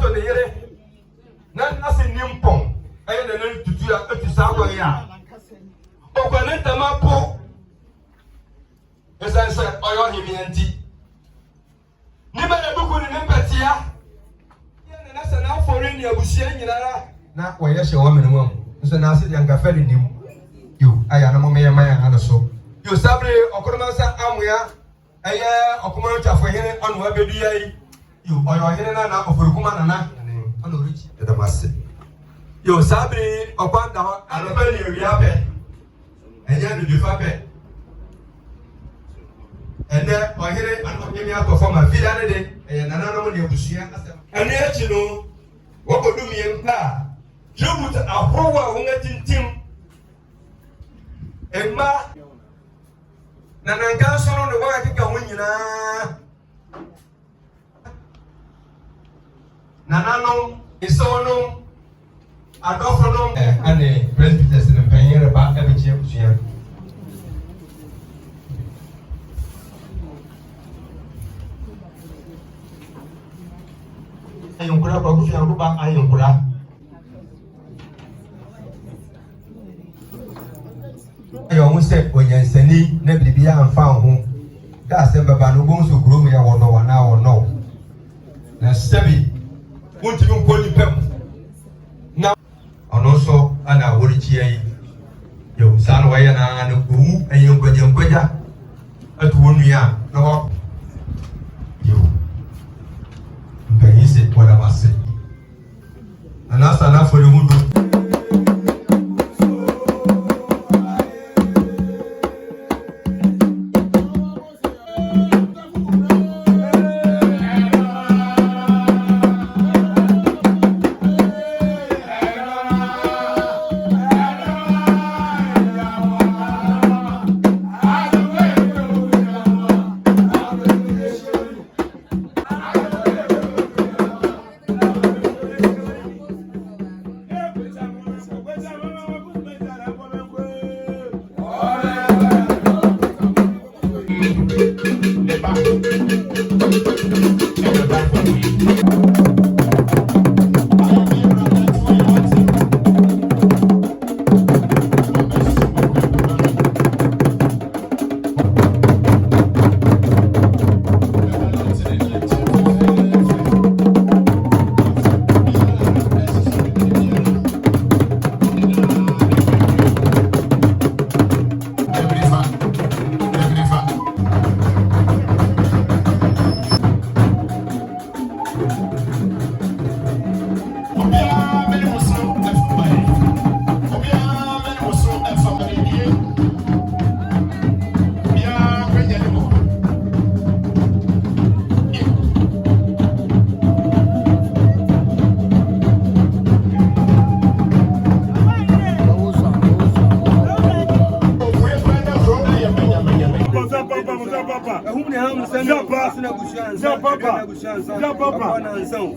to the yere. None as in Nimpong. I am the to do a Sakoya. Okaneta Mapo. As I said, I am him and tea. Never a book in Empatia. And that's an out for any of Busian. Not why yes, your woman won't. It's an acid young café in you. You, I am a man and so. You sabre Okomasa Amwea. I Okomanta for him on Webby. You are your hidden of Rukumana and reach the mass. You sabre upon the Alabama, you have and then you have it. And then I hear it and give me out for my feet and another one you see. And yet, you know, what would do me in pa? You put a whole one team. And ma Nananga son on the way I think I win you na Nanano is so no I don't know and the presbyters in the pioneer about every year. Ayong kura bagus yang rubang ayong kura. Ayong usep onyansani na bibia amfa ho. Da se baba no bonso grom ya wono wana wono. Na sebi wonti mi nkoni pem. Na ono so ana wori chie yo san waya na no gu ayong gwaja atu wonu ya no yo. Mpengise wala wase. Anasa na fo mudu.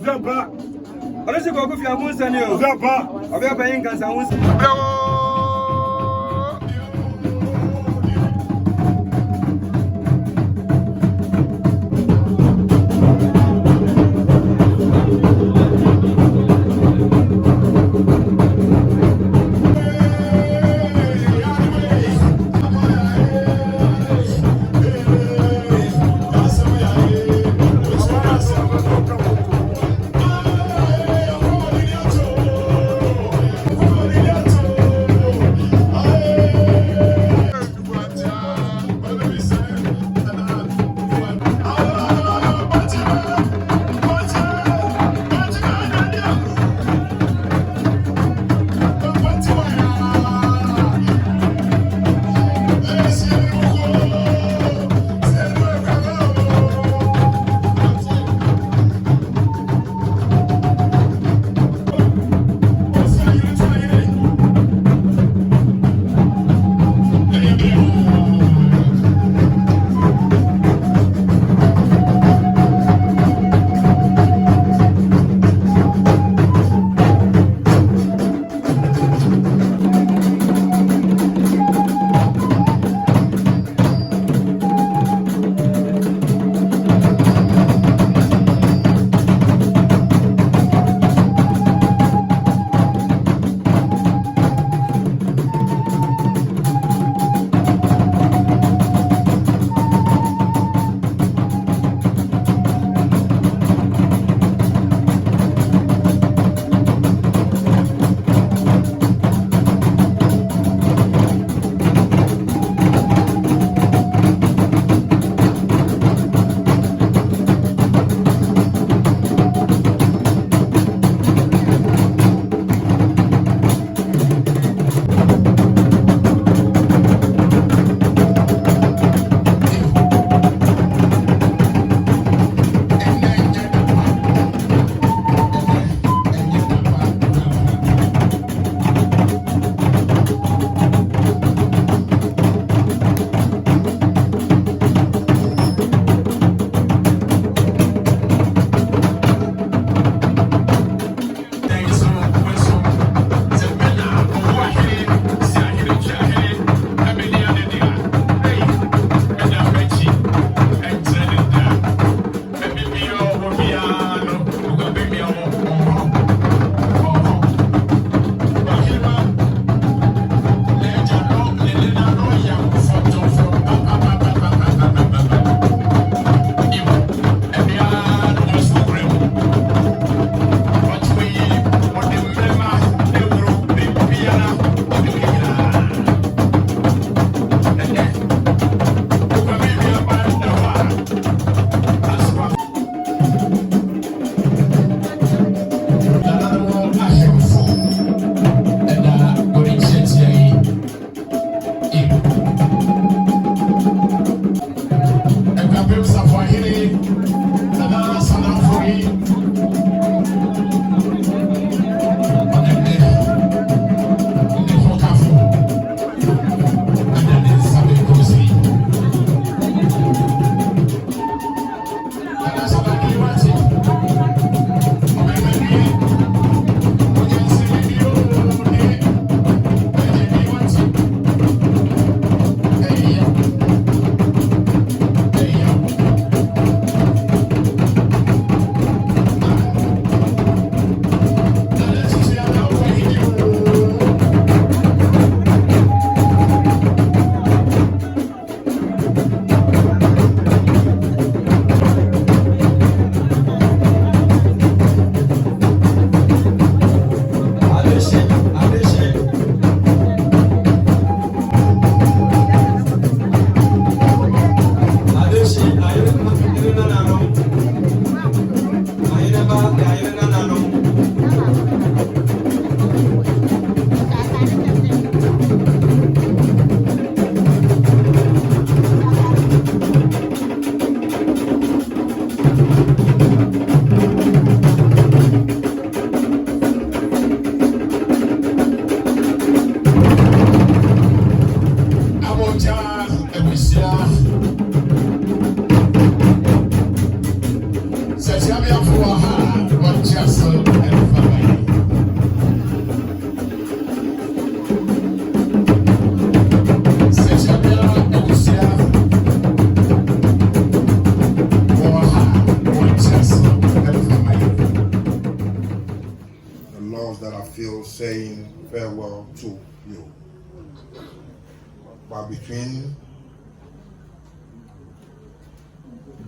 Zapa. Olha se go fi amun sani o. Zapa. Obi abayin kan san won. else that I feel saying farewell to you.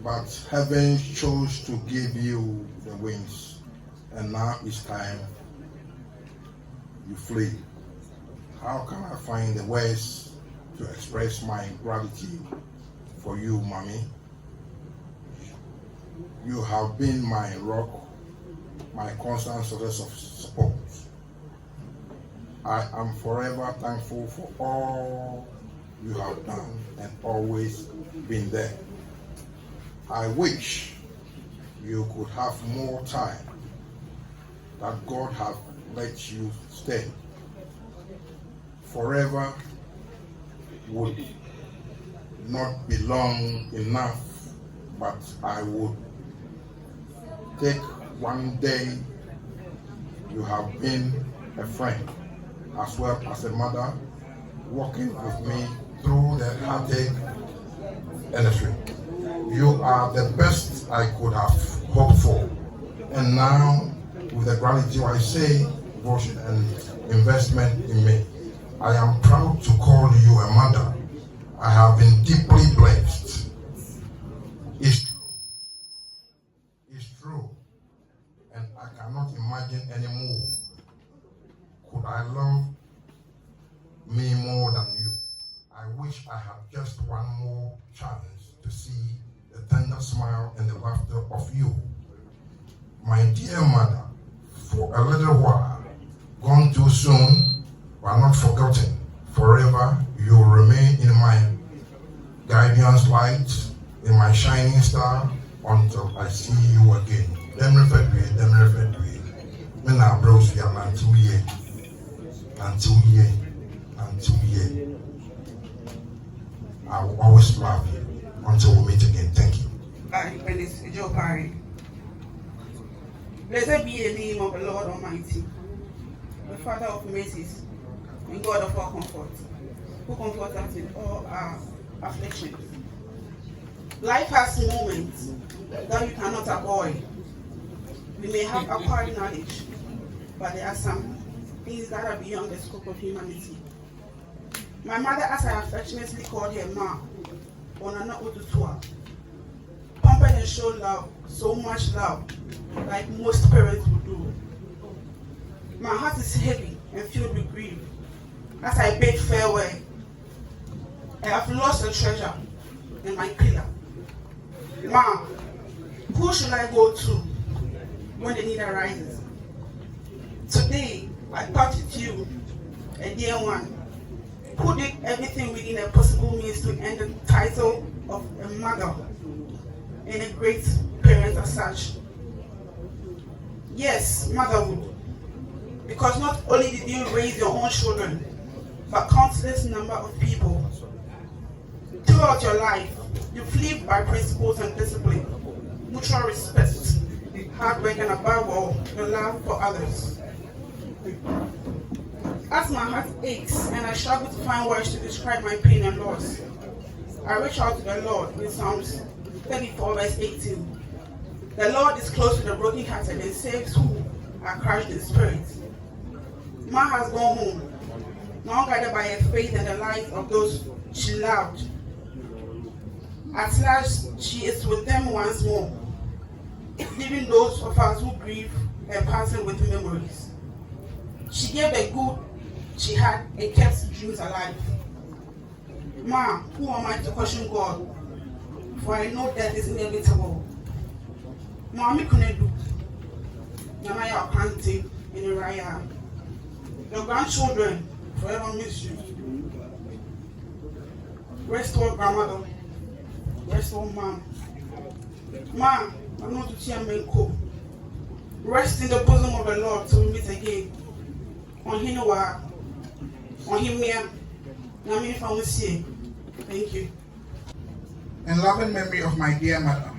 But heaven chose to give you the wings, and now it's time you flee. How can I find the words to express my gratitude for you, Mommy? You have been my rock, my constant source of support. I am forever thankful for all you have done and always been there. I wish you could have more time that God have let you stay. Forever would not be long enough, but I would take one day. You have been a friend as well as a mother, walking with me through the heartache and the street. You are the best I could have hoped for. And now, with the gratitude I say, devotion and investment in me, I am proud to call you a mother. I have been deeply blessed. It's true. And I cannot imagine anymore. Could I love me more than you? I wish I had just one more chance to see the tender smile and the laughter of you. My dear mother, for a little while, gone too soon, but not forgotten. Forever, you will remain in my guidance light, in my shining star, until I see you again. Them referred to it. When I brought you until ye. I will always love you until we meet again. Thank you. Joe Parry. Blessed be the name of the Lord Almighty, the Father of mercies, and God of all comfort, who comforts us in all our afflictions. Life has moments that you cannot avoid. We may have acquired knowledge, but there are some things that are beyond the scope of humanity. My mother, as I affectionately called her Ma, Otutua, pampered and showed love, so much love, like most parents would do. My heart is heavy and filled with grief as I bid farewell. I have lost a treasure and my pillar. Ma, who should I go to when the need arises? Today, I thought it you, a dear one, who did everything within a possible means to end the title of a mother and a great parent as such. Yes, motherhood, because not only did you raise your own children, but countless number of people. Throughout your life, you've lived by principles and discipline, mutual respect, hard work, and above all, the love for others. As my heart aches and I struggle to find words to describe my pain and loss, I reach out to the Lord in Psalms 34 verse 18. The Lord is close to the brokenhearted and saves who are crushed in spirit. Ma has gone home, now guided by her faith and the light of those she loved. At last, she is with them once more, leaving those of us who grieve her passing with memories. She gave the good she had and kept dreams alive. Ma, who am I to question God? For I know death is inevitable. Mommy couldn't do. Namaya Kanti in Raya. Your grandchildren forever miss you. Restore grandmother. Restore mom. Ma, I'm not to see Manko. Rest in the bosom of the Lord till we meet again. On Hinowa. On Himia. Nami Famusi. Thank you. In loving memory of my dear mother,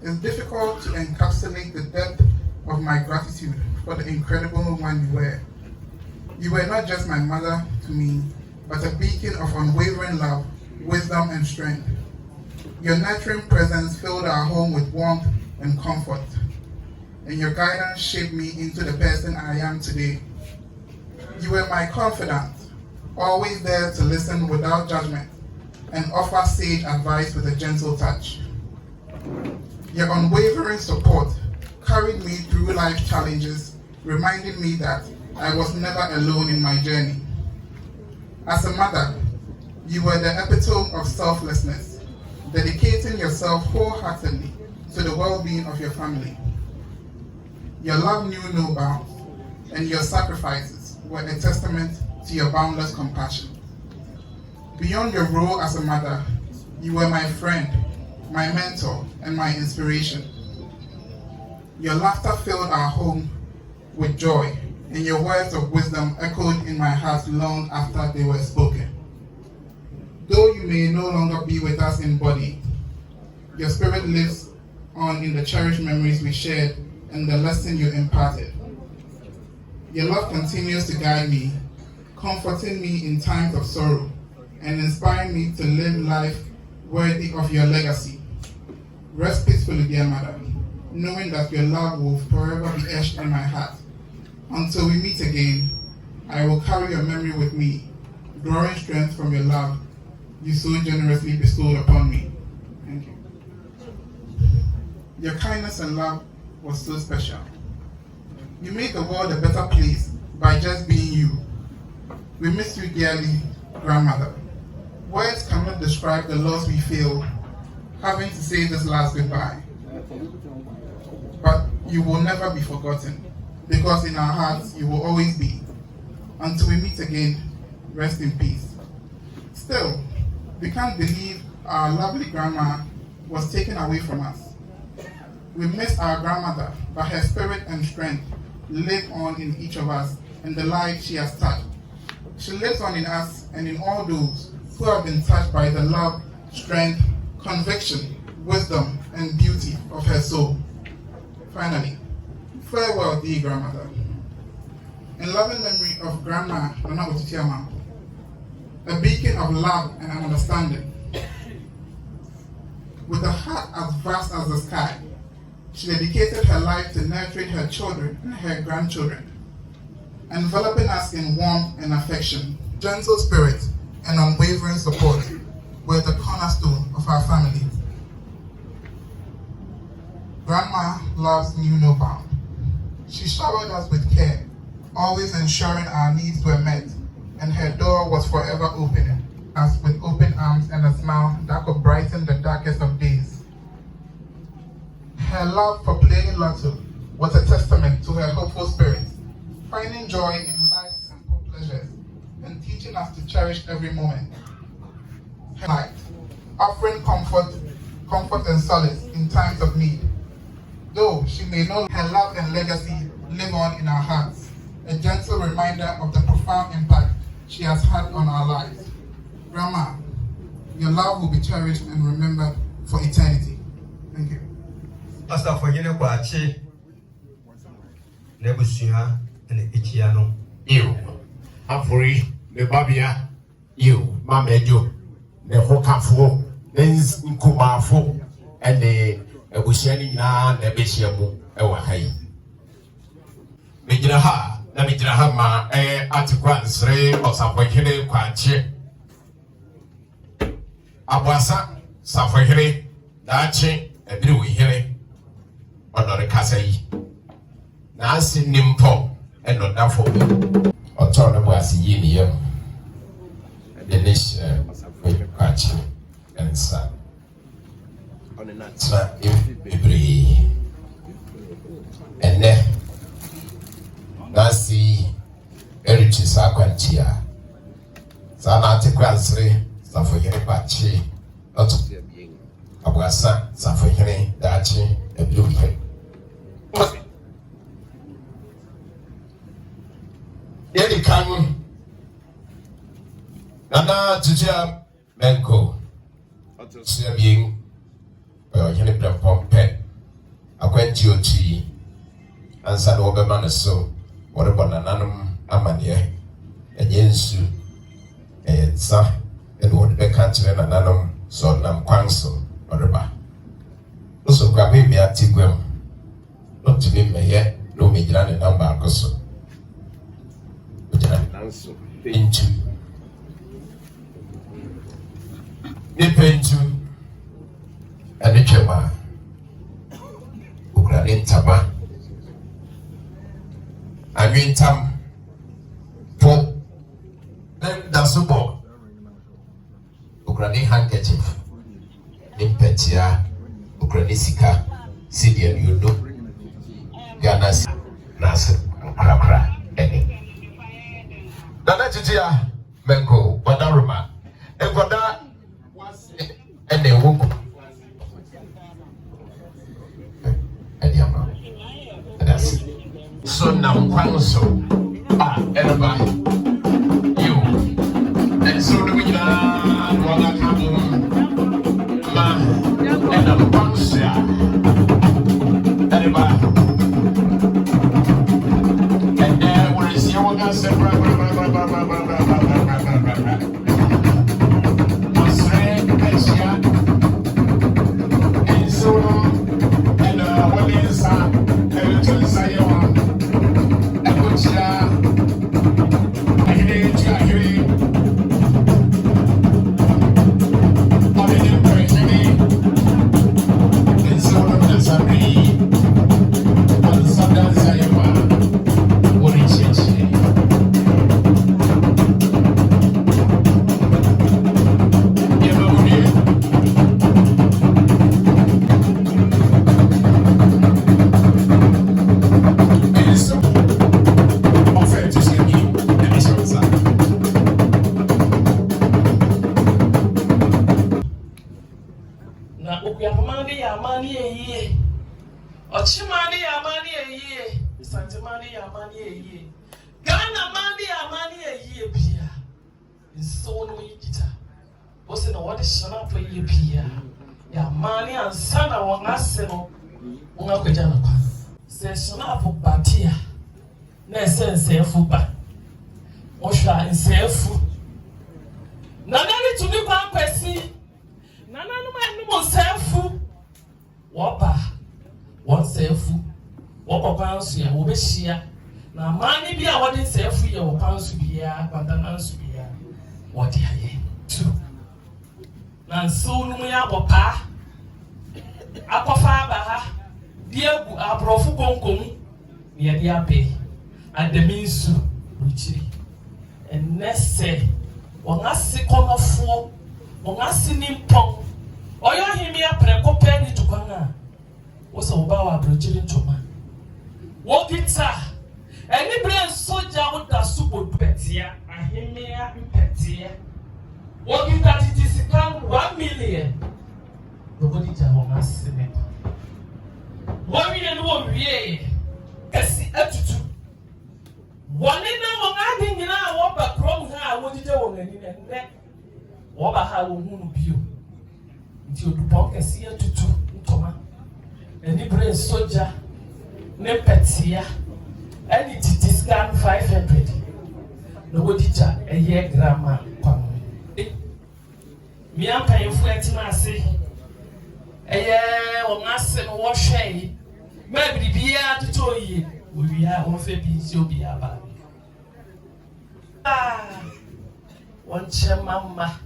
it's difficult to encapsulate the depth of my gratitude for the incredible woman you were. You were not just my mother to me, but a beacon of unwavering love, wisdom, and strength. Your nurturing presence filled our home with warmth and comfort. and your guidance shaped me into the person I am today. You were my confidant, always there to listen without judgment and offer sage advice with a gentle touch. Your unwavering support carried me through life challenges, reminding me that I was never alone in my journey. As a mother, you were the epitome of selflessness, dedicating yourself wholeheartedly to the well-being of your family. Your love knew no bounds, and your sacrifices were a testament to your boundless compassion. Beyond your role as a mother, you were my friend, my mentor, and my inspiration. Your laughter filled our home with joy, and your words of wisdom echoed in my heart long after they were spoken. Though you may no longer be with us in body, your spirit lives on in the cherished memories we shared and the lesson you imparted. Your love continues to guide me, comforting me in times of sorrow and inspiring me to live life worthy of your legacy. Rest peacefully, dear mother, knowing that your love will forever be etched in my heart. Until we meet again, I will carry your memory with me, drawing strength from your love you so generously bestowed upon me. Thank you. Your kindness and love was so special. You made the world a better place by just being you. We miss you dearly, grandmother. Words cannot describe the loss we feel having to say this last goodbye. But you will never be forgotten, because in our hearts you will always be. Until we meet again, rest in peace. Still, we can't believe our lovely grandma was taken away from us. We miss our grandmother, but her spirit and strength live on in each of us and the lives she has touched. She lives on in us and in all those who have been touched by the love, strength, conviction, wisdom, and beauty of her soul. Finally, farewell, dear grandmother. In loving memory of Grandma Nana Otutua, a beacon of love and understanding. With a heart as vast as the sky, she dedicated her life to nurturing her children and her grandchildren, enveloping us in warmth and affection. Gentle spirit and unwavering support were the cornerstone of our family. Grandma loves knew no bound. She showered us with care, always ensuring our needs were met, and her door was forever open, us with open arms and a smile that could brighten the darkest of days. Her love for playing lotto was a testament to her hopeful spirit, finding joy in life's simple pleasures and teaching us to cherish every moment. Her light, offering comfort and solace in times of need. Though she may know her love and legacy live on in our hearts, a gentle reminder of the profound impact she has had on our lives. Grandma, your love will be cherished and remembered for eternity. Thank you. Pastor for you kwache nebusia and ichiano. You, Afuri, the Babia, you, Mamedio, the Hokafo, then Nkumafo, and the Ebushani na the Bishamu, Ewahai. Midraha, the Midrahama, Antiquan Sre, or Safakine Quache Abwasa, Safakine, Dachi, and Drew here. Honor Casai Nancy Nimpo and not Dafo Autonomous as Yinium the nation with Pachi and Son. Sir, if and then Nancy Erichis Aquantia Sanati Quansre, Safari Pachi, Abwasa, Safari, Dachi, and Blue. Yedi Kanu Nana Tutia Manko Serving Henry Pompe Aquentio and San Oberman so what about Nanum Amania and Yensu and Sa and what the country and Nanum so Nam Quanso or Reba. Also, grab me at Tigwem. not to be mayor, no major number also. Into Nipentu and the Chema Ukraine Tama. I mean, Tam for then the support Ukraine handkerchief, Impetia, Ukraine Sika, Sidian, you know, Ganas, Nas, Krakra, any. Nana Chitia, Manko, Badaruma, and Bada was and a woman. And Yama. That's so now, Quanso, everybody, you, and so do we not want to come man, and I'm Quansia, everybody. And there was your one said, na mani bi a wode sefu ye wo pansu bia bandanansu bia wode aye tu na nso no ya bopa akofa ba ha diegu abrofu konkom ne ye dia be adaminsu ruchiri enese wongase konofo wongase nimpon oyo himi aprekope ni tukwana wo so ba wa abrochiri ntoma wo gita any brain soldier with the super petia, and him mere petia. What is that? It is come 1 million. Nobody can ask me. 1 million won't be a see attitude. 1 in a adding in our walk back from her, what did you want in the neck? What about how won't be you? Until the punk can see a tutu, Toma. Any brain soldier, ne petia. And it is scan 500. Nobody chat a year grammar. Me am paying for it, I say. A year or master or shay. Maybe be out to toy ye. We are one for bees, you'll be about. Ah, one chair mamma,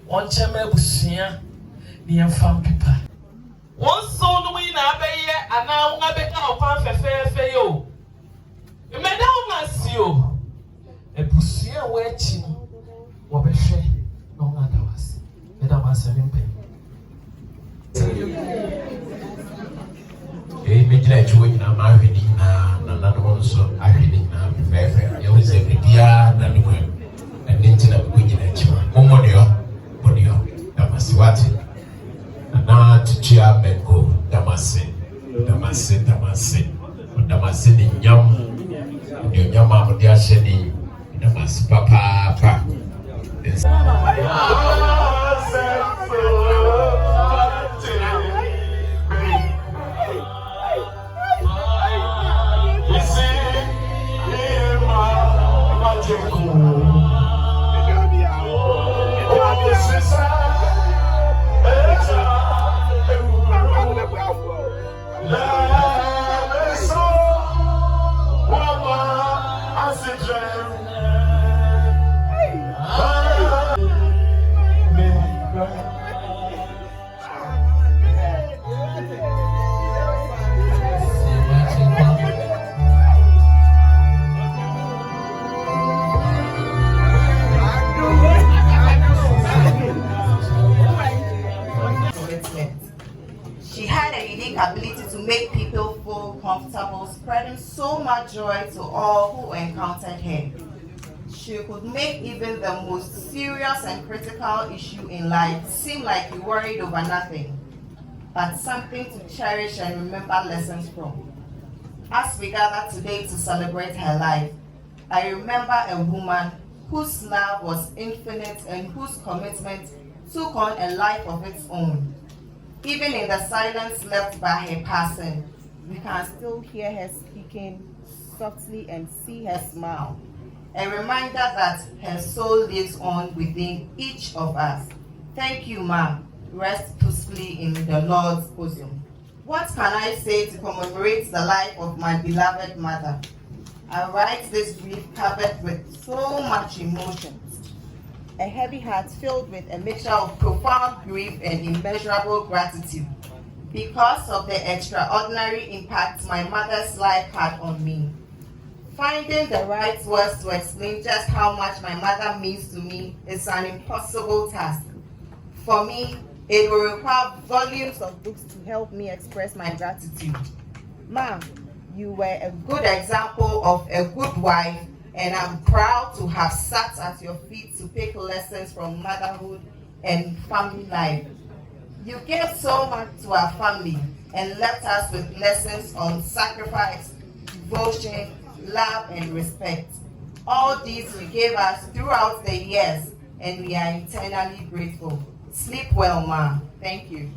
one chair mabusia, near farm people. One son win a bay, and now I bet our pan for fair yo. Madame Masio, a busia wetching, or be shay, no matter was. Madame Masalimpe. A midnight wing, I'm married now, and not also I reading now, fair. There was every year, and an internet wing at you. Momodio, Damasiwati, and now to cheer Manko, Damasi, Damasi, Yum. Your mamma, dear Shady, the mass papa. unforgettable, spreading so much joy to all who encountered her. She could make even the most serious and critical issue in life seem like you worried over nothing, but something to cherish and remember lessons from. As we gather today to celebrate her life, I remember a woman whose love was infinite and whose commitment took on a life of its own. Even in the silence left by her passing, we can still hear her speaking softly and see her smile. A reminder that her soul lives on within each of us. Thank you, Ma. Rest peacefully in the Lord's bosom. What can I say to commemorate the life of my beloved mother? I write this brief covered with so much emotions. A heavy heart filled with a mixture of profound grief and immeasurable gratitude because of the extraordinary impact my mother's life had on me. Finding the right words to explain just how much my mother means to me is an impossible task. For me, it will require volumes of books to help me express my gratitude. Ma, you were a good example of a good wife, and I'm proud to have sat at your feet to take lessons from motherhood and family life. You gave so much to our family and left us with lessons on sacrifice, devotion, love, and respect. All these you gave us throughout the years, and we are eternally grateful. Sleep well, Ma. Thank you.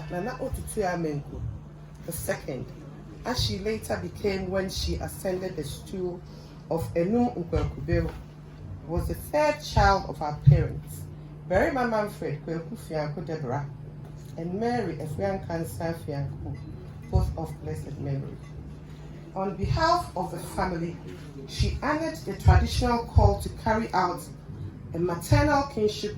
Nana Otutua Manko, the second, as she later became when she ascended the stool of Enum Nkwerkubeo, was the third child of our parents, Berima Manfred Kweku Fianko Deborah and Mary Efiankansa Fianko, both of blessed memory. On behalf of the family, she honored the traditional call to carry out a maternal kinship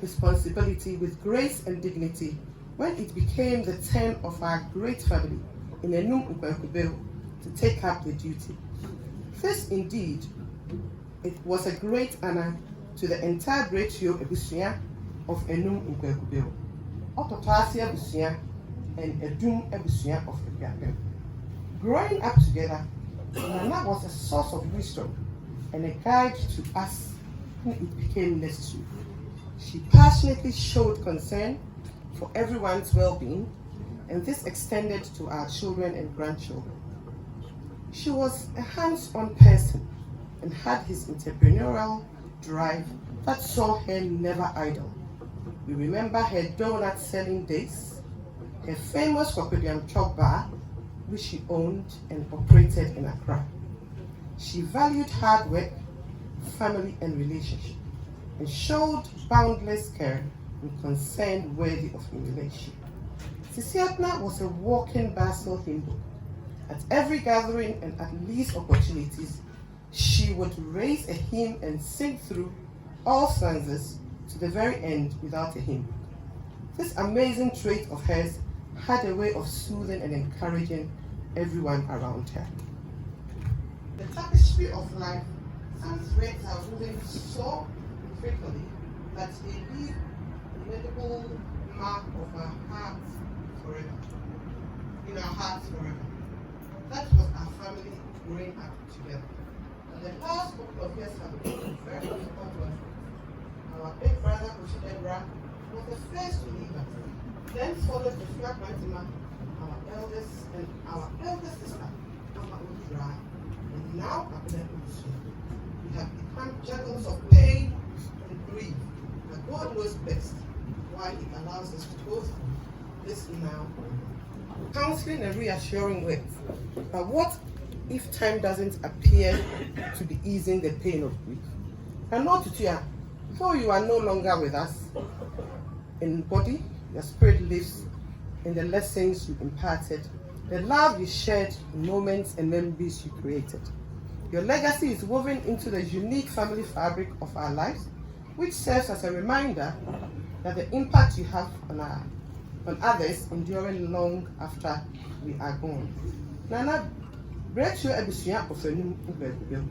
responsibility with grace and dignity when it became the turn of our great family in Enum Nkwerkubeo to take up the duty. This indeed, it was a great honor to the entire Bretio Ebusia of Enum Nkwerkubeo, Otutua Ebusia, and Edum Ebusia of Ebiapem. Growing up together, Nana was a source of wisdom and a guide to us when it became necessary. She passionately showed concern for everyone's well-being, and this extended to our children and grandchildren. She was a hands-on person and had his entrepreneurial drive that saw her never idle. We remember her donut selling days, her famous Crocodium Chop Bar, which she owned and operated in Accra. She valued hard work, family, and relationship, and showed boundless care and concern worthy of emulation. Sisiatna was a walking Basel hymnbook. At every gathering and at least opportunities, she would raise a hymn and sing through all stanzas to the very end without a hymn. This amazing trait of hers had a way of soothing and encouraging everyone around her. The tapestry of life, some threads are woven so frequently that they leave an indelible mark of our hearts forever, in our hearts forever. That was our family growing up together. The last couple of years have been very difficult to us. Our big brother, Oshidebra, was the first to leave us. Then followed the Fia Mantima, our eldest sister, Mama Udra, and now Abner Usu. We have become juggles of pain and grief, but God knows best why He allows us to go through this now. Counseling and reassuring words, but what if time doesn't appear to be easing the pain of grief? And not to tear, though you are no longer with us, in body, your spirit lives in the lessons you imparted, the love you shared, moments and memories you created. Your legacy is woven into the unique family fabric of our lives, which serves as a reminder that the impact you have on others enduring long after we are gone. Nana, Bretio Ebusia of Enum Nkwerkubeo,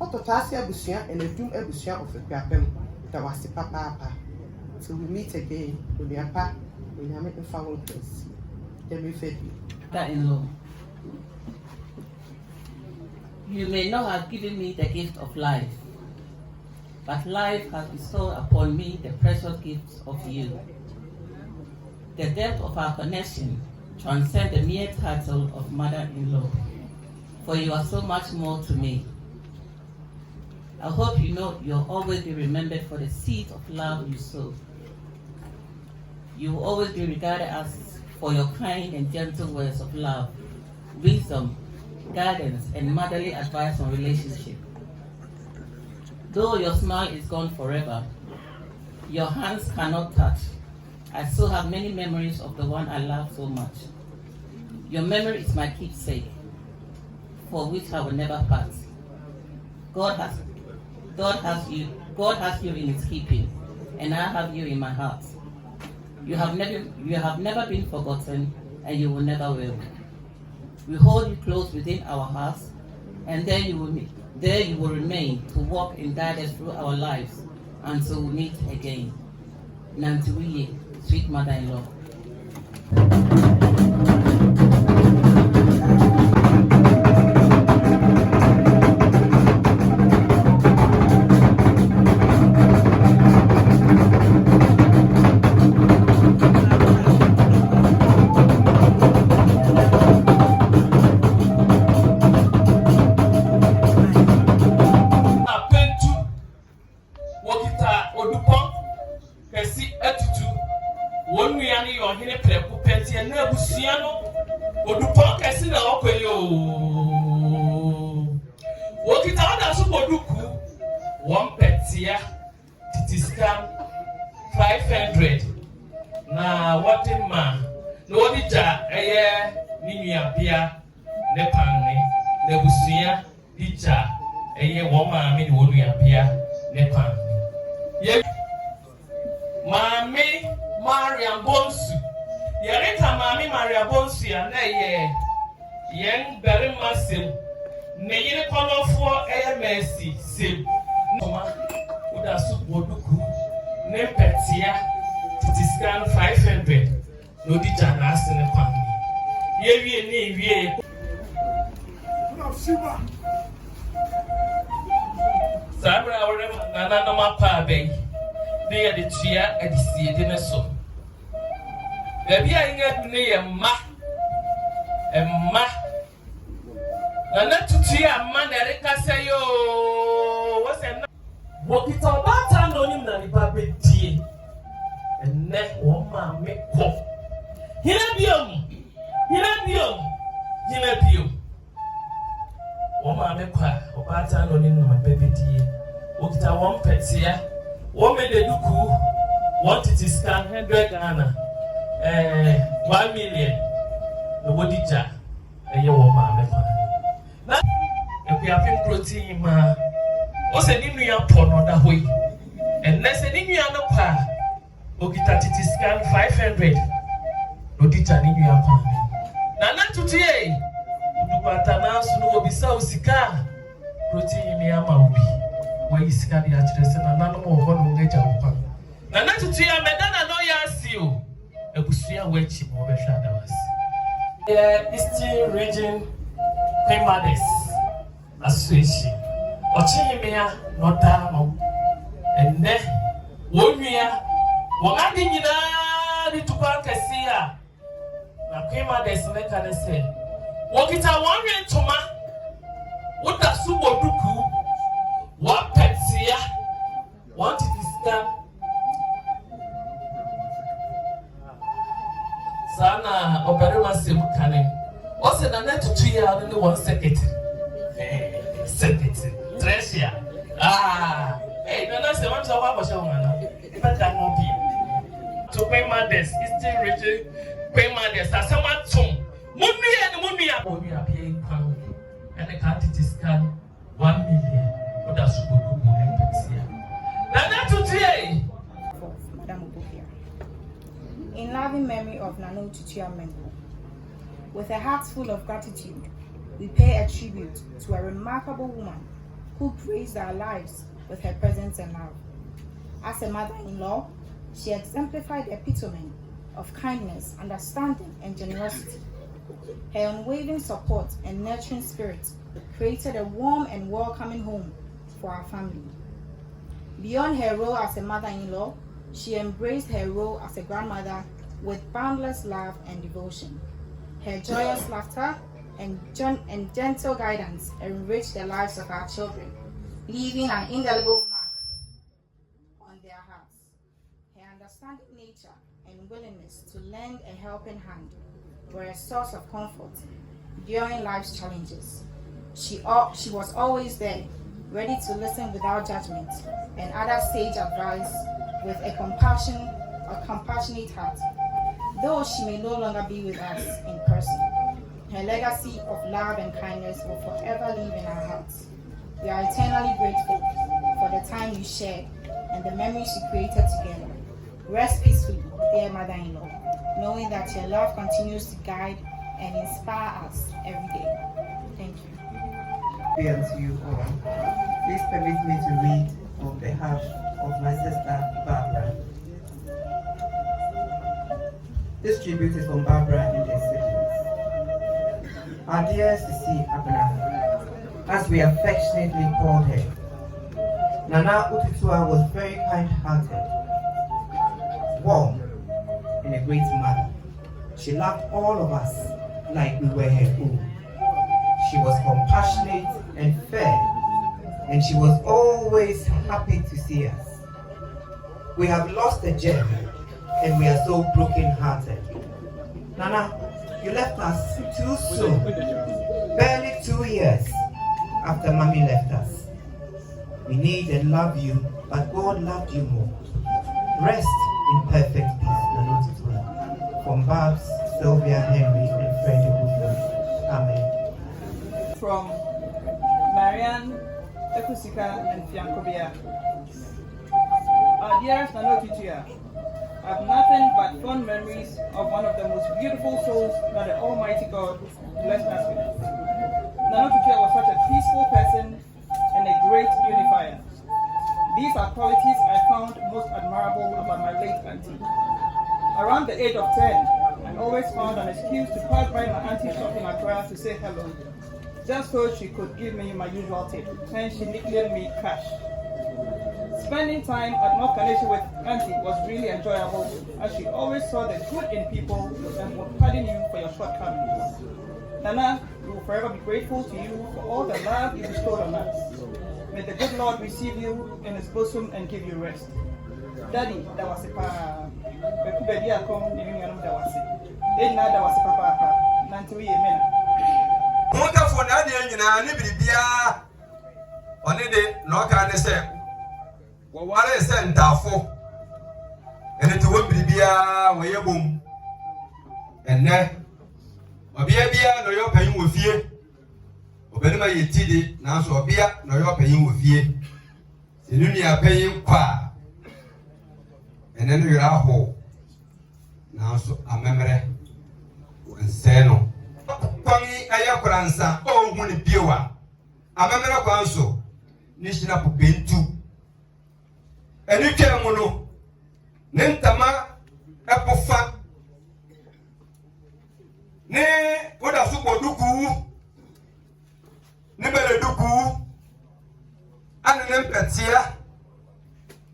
Otutua Ebusia and Edum Ebusia of Ebiapem, Dawasi Papa. Till we meet again, Unyapa, Unyame Infawon Prince. That in law. You may not have given me the gift of life, but life has bestowed upon me the precious gifts of you. The depth of our connection transcends the mere title of mother-in-law, for you are so much more to me. I hope you know you'll always be remembered for the seed of love you sow. You will always be regarded as for your kind and gentle words of love, wisdom, guidance, and motherly advice on relationship. Though your smile is gone forever, your hands cannot touch. I still have many memories of the one I love so much. Your memory is my keepsake, for which I will never part. God has you in His keeping, and I have you in my heart. You have never been forgotten, and you will never will. We hold you close within our hearts, and there you will remain to walk and guide us through our lives until we meet again. Nantiwiye, sweet mother-in-law. One petia, titiskan 500. Na wadi ma, no wadi ja nini apia nepane, nebusia ija woma mi wonu apia nepane. Ye mami Maria Bonsu, yereka mami Maria Bonsu ya na yen very massive. Ne yire kolofo mercy sim. Mama, uda supo duku ne petia titiskan 500 no di jana asene kwani ye wie ni wie sabra ore nana no mapa be ne ye de tua edisie de ne so baby a ne ye ma nana tutua ma na reka sayo wose Wokita bata no nim na nipa bedie enne wo ma me ko hina biom wo ma me kwa o bata no nim na bedie wokita won petia wo me de duku 1 scan 100 Ghana 1 million no bodija eye wo ma me kwa na ekuya protein ma o se ni nua pono da hoi enne se ni nua no pa ogita titi scan 500 no dita ni nua pa na tutie udupata na so no obisa osika protein mi ama obi wa isika bi a kire se na no mo ho no ngeja opa na tutie medana no ya asio ebusua wachi mo be hwa da wasi Eastern Region Pemades Association Ochimia notamo enne wonua wogadi nyina di tukwa kasia na kwema desmeka ne se wokita wonwe ntoma woda subo duku wapetia want to discuss sana oberema semukane ose na netutu ya ne won secretary Tresia. Nana se want to have a show, man. But that won't be. To pay my desk, it's still rich. Pay my desk. As someone soon. Mummy and Mummy are only a paying pound. And the quantity scan 1 million. But that's what we will have. Nana today. Madam Otutua. In loving memory of Nana Otutua Manko, with a heart full of gratitude, we pay a tribute to a remarkable woman who praised our lives with her presence and love. As a mother-in-law, she exemplified the epitome of kindness, understanding, and generosity. Her unwavering support and nurturing spirit created a warm and welcoming home for our family. Beyond her role as a mother-in-law, she embraced her role as a grandmother with boundless love and devotion. Her joyous laughter and gentle guidance enriched the lives of our children, leaving an indelible mark on their hearts. Her understanding nature and willingness to lend a helping hand were a source of comfort during life's challenges. She was always there, ready to listen without judgment and other sage advice with a compassionate heart. Though she may no longer be with us in person, her legacy of love and kindness will forever live in our hearts. We are eternally grateful for the time you shared and the memories you created together. Rest peacefully, dear mother-in-law, knowing that your love continues to guide and inspire us every day. Thank you. Dear to you all, please permit me to read on behalf of my sister Barbara. This tribute is from Barbara and their siblings. Our dear Sisi Abna, as we affectionately called her, Nana Otutua was very kind-hearted, warm, and a great mother. She loved all of us like we were her own. She was compassionate and fair, and she was always happy to see us. We have lost a gem, and we are so broken-hearted. Nana, you left us too soon, barely 2 years after Mommy left us. We need and love you, but God loved you more. Rest in perfect peace, Nana Otutua. From Babs, Sylvia, Henry, and Freddie Woodward. Amen. From Marianne, Ekusika, and Fiankobia. Our dearest Nana Otutua, I have nothing but fond memories of one of the most beautiful souls that the Almighty God blessed us with. Nana Otutua was such a peaceful person and a great unifier. These are qualities I found most admirable about my late auntie. Around the age of 10, I always found an excuse to pass by my auntie's shop in Accra to say hello, just so she could give me my usual tip, and she nicknamed me Cash. Spending time at North Carnation with Auntie was really enjoyable, as she always saw the good in people and would pardon you for your shortcomings. Nana, we will forever be grateful to you for all the love you bestowed on us. May the good Lord receive you in his bosom and give you rest. Daddy, that was a pa. Baby, I come, the union that was it. That was a papa. Nanti mena. Mota for Nadia, you know, Nibia. Only the no can say. What I sent for, and it will be where you boom. And then, a beer, no, you're paying with fear. Obenema yetidi na so obia na yo paying wo fie enuni apaying kwa enenu yira ho na so amemre wonse no kwani ayakransa o hu ni biewa amemre kwanso ni shina popentu eni twemu no ne ntama epofa ne oda so boduku Nibele duku ane nempetia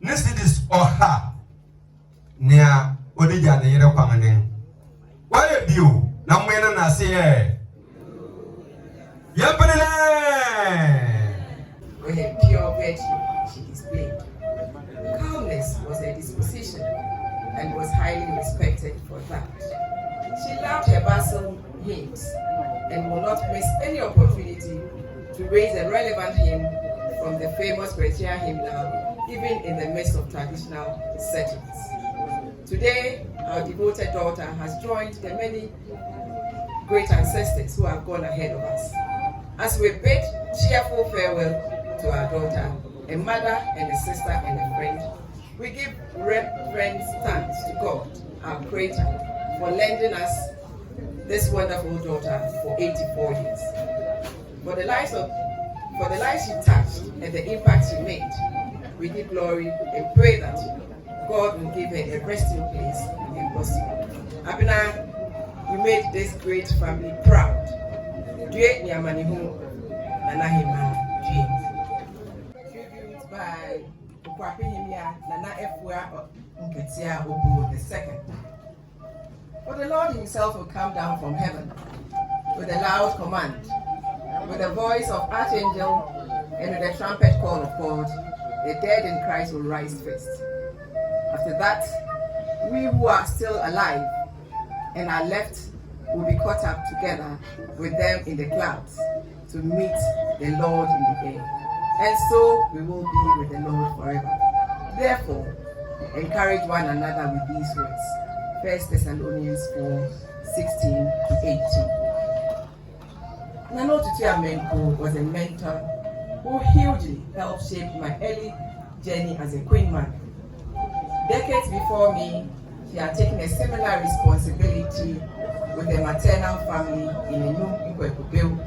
nisidis oha nia odija ne yere kwamane waye bio na mwena na se yepene with a pure virtue she displayed. Calmness was her disposition and was highly respected for that. She loved her basil hymns and would not miss any opportunity to raise a relevant hymn from the famous Presbyterian hymnal, even in the midst of traditional settings. Today, our devoted daughter has joined the many great ancestors who have gone ahead of us. As we bid cheerful farewell to our daughter, a mother and a sister and a friend, we give reverent thanks to God, our Creator, for lending us this wonderful daughter for 84 years. For the lives she touched and the impact she made, we give glory and pray that God will give her a resting place in bosom. Abina, You made this great family proud. Due Nyamanihu Nanahima Tribute by Ukwapihimia Nana Efua Nketia Obu II. For the Lord himself will come down from heaven with a loud command, with the voice of archangel, and with the trumpet call of God. The dead in Christ will rise first. After that, we who are still alive and are left will be caught up together with them in the clouds to meet the Lord in the air. And so we will be with the Lord forever. Therefore, encourage one another with these words. 1 Thessalonians 4:16-18. Otutua Manko was a mentor who hugely helped shape my early journey as a queen mother. Decades before me, she had taken a similar responsibility with the maternal family in Enum Ikwekubeu,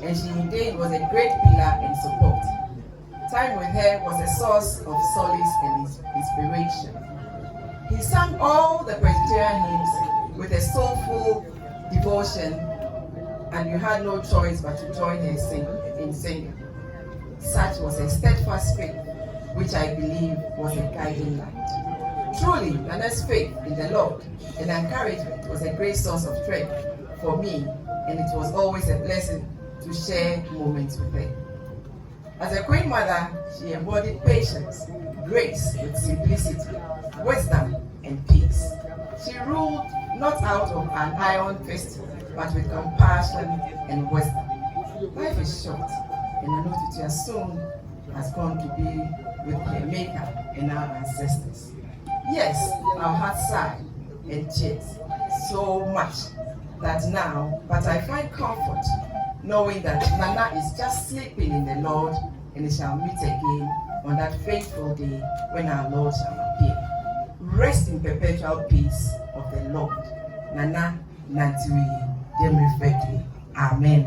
and she indeed was a great pillar and support. Time with her was a source of solace and inspiration. He sang all the Presbyterian hymns with a soulful devotion, and you had no choice but to join her in singing. Such was a steadfast faith, which I believe was a guiding light. Truly, Nana's faith in the Lord and encouragement was a great source of strength for me, and it was always a blessing to share moments with her. As a queen mother, she embodied patience, grace with simplicity, wisdom, and peace. She ruled not out of an iron fist, but with compassion and wisdom. Life is short, and Otutua soon has gone to be with her Maker and our ancestors. Yes, our hearts sigh and tears so much that now, but I find comfort knowing that Nana is just sleeping in the Lord, and we shall meet again on that fateful day when our Lord shall appear. Rest in perpetual peace of the Lord. Nana Nantui Demrifeki. Amen.